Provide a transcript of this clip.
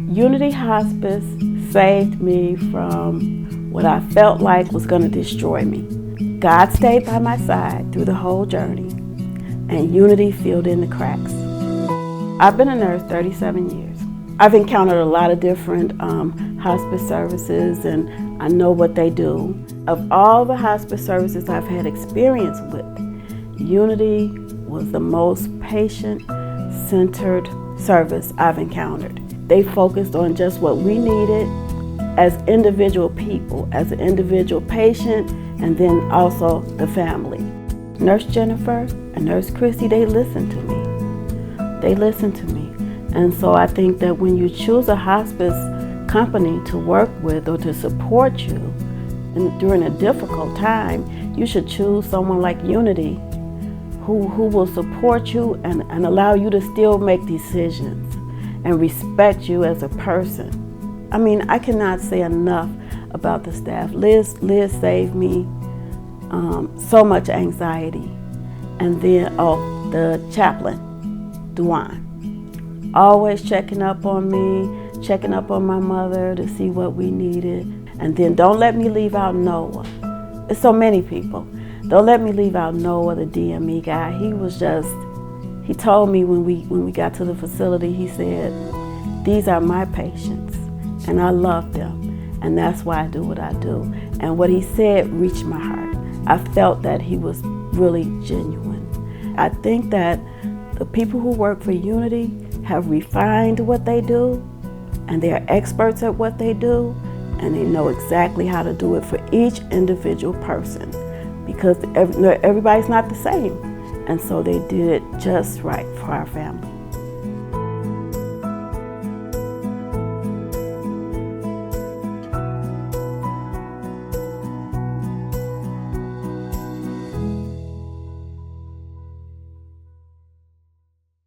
Unity Hospice saved me from what I felt like was going to destroy me. God stayed by my side through the whole journey, and Unity filled in the cracks. I've been a nurse 37 years. I've encountered a lot of different hospice services, and I know what they do. Of all the hospice services I've had experience with, Unity was the most patient-centered service I've encountered. They focused on just what we needed as individual people, as an individual patient, and then also the family. Nurse Jennifer and Nurse Christy, they listened to me. They listened to me. And so I think that when you choose a hospice company to work with or to support you during a difficult time, you should choose someone like Unity who will support you and allow you to still make decisions and respect you as a person. I mean, I cannot say enough about the staff. Liz saved me so much anxiety. And then, the chaplain, Duane, always checking up on me, checking up on my mother to see what we needed. And then don't let me leave out Noah. There's so many people. Don't let me leave out Noah, the DME guy. He told me when we got to the facility, he said, "These are my patients, and I love them, and that's why I do what I do." And what he said reached my heart. I felt that he was really genuine. I think that the people who work for Unity have refined what they do, and they are experts at what they do, and they know exactly how to do it for each individual person, because everybody's not the same. And so they did it just right for our family.